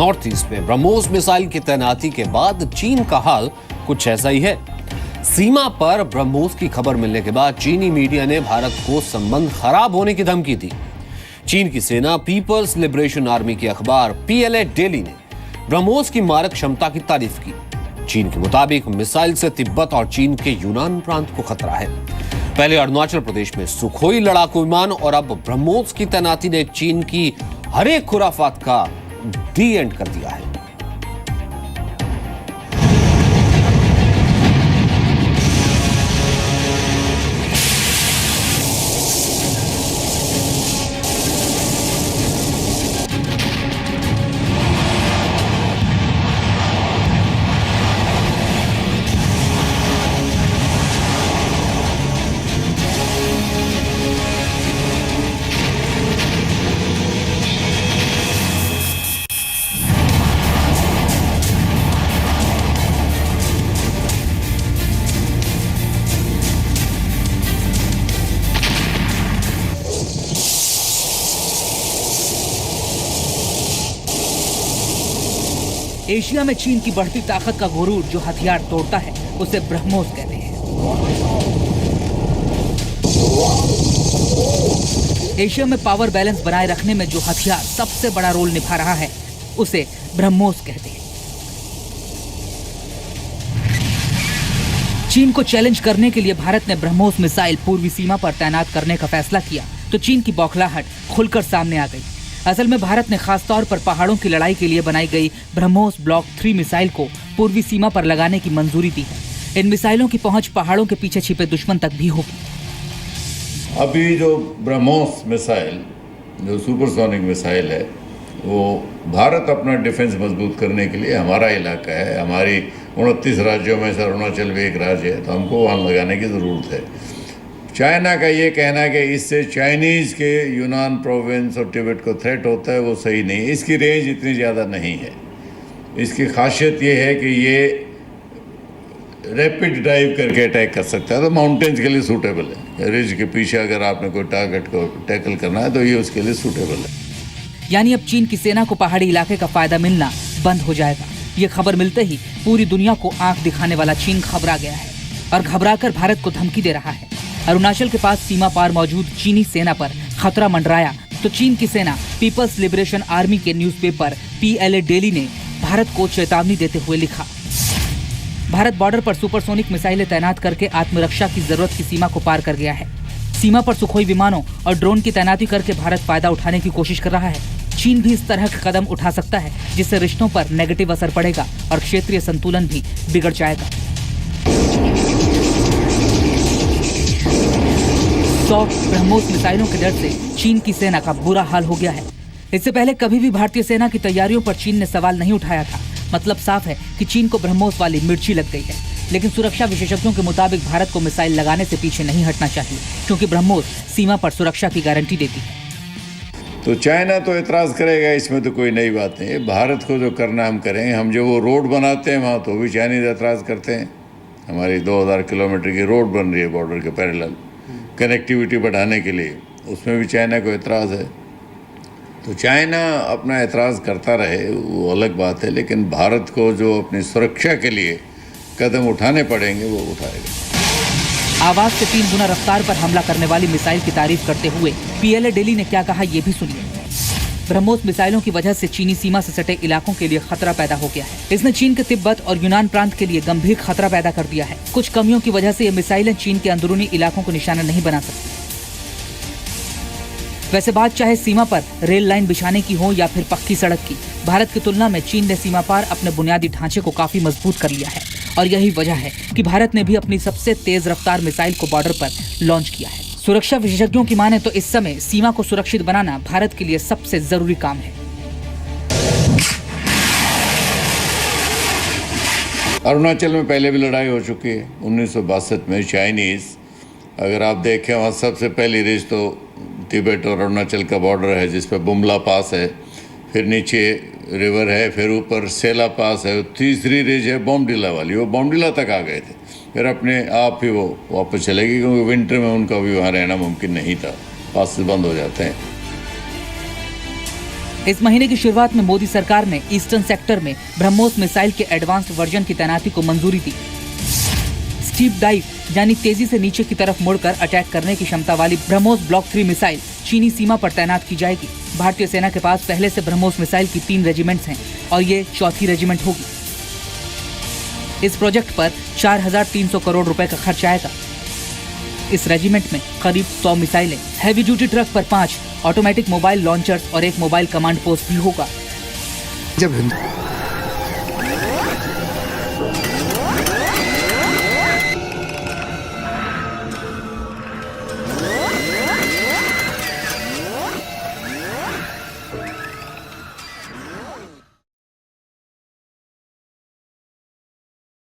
North east में BrahMos missile की तैनाती के बाद चीन का हाल कुछ ऐसा ही है। सीमा पर ब्रह्मोस की खबर मिलने के बाद चीनी मीडिया ने भारत को संबंध खराब होने की धमकी दी। चीन की सेना पीपल्स लिबरेशन आर्मी के अखबार PLA डेली ने ब्रह्मोस की मारक क्षमता की तारीफ की। चीन के मुताबिक मिसाइल से तिब्बत और चीन के यूनान प्रांत को खतरा है। पहले अरुणाचल प्रदेश में सुखोई लड़ाकू विमान और अब ब्रह्मोस की तैनाती ने चीन की हर एक खुराफात का दी एंड कर दिया है। एशिया में चीन की बढ़ती ताकत का गुरूर जो हथियार तोड़ता है उसे ब्रह्मोस कहते हैं। एशिया में पावर बैलेंस बनाए रखने में जो हथियार सबसे बड़ा रोल निभा रहा है उसे ब्रह्मोस कहते हैं। चीन को चैलेंज करने के लिए भारत ने ब्रह्मोस मिसाइल पूर्वी सीमा पर तैनात करने का फैसला किया तो चीन की बौखलाहट खुलकर सामने आ गई। असल में भारत ने खास तौर पर पहाड़ों की लड़ाई के लिए बनाई गई ब्रह्मोस ब्लॉक 3 मिसाइल को पूर्वी सीमा पर लगाने की मंजूरी दी है। इन मिसाइलों की पहुंच पहाड़ों के पीछे छिपे दुश्मन तक भी होगी। अभी जो ब्रह्मोस मिसाइल जो सुपरसोनिक मिसाइल है वो भारत अपना डिफेंस मजबूत करने के लिए, हमारा इलाका है, हमारी 29 राज्यों में से अरुणाचल भी एक राज्य है, तो हमको वहाँ लगाने की ज़रूरत है। चाइना का ये कहना है कि इससे चाइनीज़ के यूनान प्रोविंस और तिब्बत को थ्रेट होता है, वो सही नहीं है। इसकी रेंज इतनी ज़्यादा नहीं है। इसकी खासियत ये है कि ये रैपिड ड्राइव करके अटैक कर सकता है, तो माउंटेन्स के लिए सूटेबल है। रिज के पीछे अगर आपने कोई टारगेट को टैकल करना है तो ये उसके लिए सूटेबल है। यानी अब चीन की सेना को पहाड़ी इलाके का फायदा मिलना बंद हो जाएगा। ये खबर मिलते ही पूरी दुनिया को आंख दिखाने वाला चीन घबरा गया है और घबराकर भारत को धमकी दे रहा है। अरुणाचल के पास सीमा पार मौजूद चीनी सेना पर खतरा मंडराया तो चीन की सेना पीपल्स लिबरेशन आर्मी के न्यूज़पेपर PLA डेली ने भारत को चेतावनी देते हुए लिखा, भारत बॉर्डर पर सुपरसोनिक मिसाइलें तैनात करके आत्मरक्षा की जरूरत की सीमा को पार कर गया है। सीमा पर सुखोई विमानों और ड्रोन की तैनाती करके भारत फायदा उठाने की कोशिश कर रहा है। चीन भी इस तरह का कदम उठा सकता है जिससे रिश्तों पर नेगेटिव असर पड़ेगा और क्षेत्रीय संतुलन भी बिगड़ जाएगा। 100 ब्रह्मोस मिसाइलों के डर से चीन की सेना का बुरा हाल हो गया है। इससे पहले कभी भी भारतीय सेना की तैयारियों पर चीन ने सवाल नहीं उठाया था। मतलब साफ है कि चीन को ब्रह्मोस वाली मिर्ची लग गई है। लेकिन सुरक्षा विशेषज्ञों के मुताबिक भारत को मिसाइल लगाने से पीछे नहीं हटना चाहिए क्योंकि ब्रह्मोस सीमा पर सुरक्षा की गारंटी देती है। तो चाइना तो एतराज़ करेगा, इसमें तो कोई नई बात नहीं है। भारत को जो करना हम करेंगे। हम जो वो रोड बनाते हैं वहाँ तो भी चाइनीज एतराज़ करते हैं। हमारी 2000 किलोमीटर की रोड बन रही है बॉर्डर के पैरेलल कनेक्टिविटी बढ़ाने के लिए, उसमें भी चाइना को एतराज़ है। तो चाइना अपना एतराज़ करता रहे, वो अलग बात है, लेकिन भारत को जो अपनी सुरक्षा के लिए कदम उठाने पड़ेंगे वो उठाएगा। आवाज से 3 गुना रफ्तार पर हमला करने वाली मिसाइल की तारीफ करते हुए PLA डेली ने क्या कहा ये भी सुनिए। ब्रह्मोस मिसाइलों की वजह से चीनी सीमा से सटे इलाकों के लिए खतरा पैदा हो गया है। इसने चीन के तिब्बत और यूनान प्रांत के लिए गंभीर खतरा पैदा कर दिया है। कुछ कमियों की वजह से ये मिसाइलें चीन के अंदरूनी इलाकों को निशाना नहीं बना सकती। वैसे बात चाहे सीमा पर रेल लाइन बिछाने की हो या फिर पक्की सड़क की, भारत की तुलना में चीन ने सीमा पार अपने बुनियादी ढांचे को काफी मजबूत कर लिया है और यही वजह है कि भारत ने भी अपनी सबसे तेज रफ्तार मिसाइल को बॉर्डर पर लॉन्च किया है। सुरक्षा विशेषज्ञों की माने तो इस समय सीमा को सुरक्षित बनाना भारत के लिए सबसे जरूरी काम है। अरुणाचल में पहले भी लड़ाई हो चुकी है 1962 में। चाइनीज़ अगर आप देखें वहाँ सबसे पहली रिज तो तिब्बत और अरुणाचल का बॉर्डर है जिस पर बुमला पास है, फिर नीचे रिवर है, फिर ऊपर सेला पास है, तीसरी रिज है बॉम्बडिला वाली, वो बॉम्बडिला तक आ गए थे। फिर अपने आप ही वो वापस चले गए क्योंकि विंटर में उनका भी वहाँ रहना मुमकिन नहीं था, पास बंद हो जाते हैं। इस महीने की शुरुआत में मोदी सरकार ने ईस्टर्न सेक्टर में ब्रह्मोस मिसाइल के एडवांस्ड वर्जन की तैनाती को मंजूरी दी। स्टीप डाइव यानी तेजी से नीचे की तरफ मुड़कर अटैक करने की क्षमता वाली ब्रह्मोस ब्लॉक 3 मिसाइल चीनी सीमा पर तैनात की जाएगी। भारतीय सेना के पास पहले से ब्रह्मोस मिसाइल की 3 रेजिमेंट्स हैं और ये चौथी रेजिमेंट होगी। इस प्रोजेक्ट पर 4,300 करोड़ रुपए का खर्च आएगा। इस रेजिमेंट में करीब 100 मिसाइलें, हैवी ड्यूटी ट्रक पर 5 ऑटोमेटिक मोबाइल लॉन्चर्स और 1 मोबाइल कमांड पोस्ट भी होगा। जब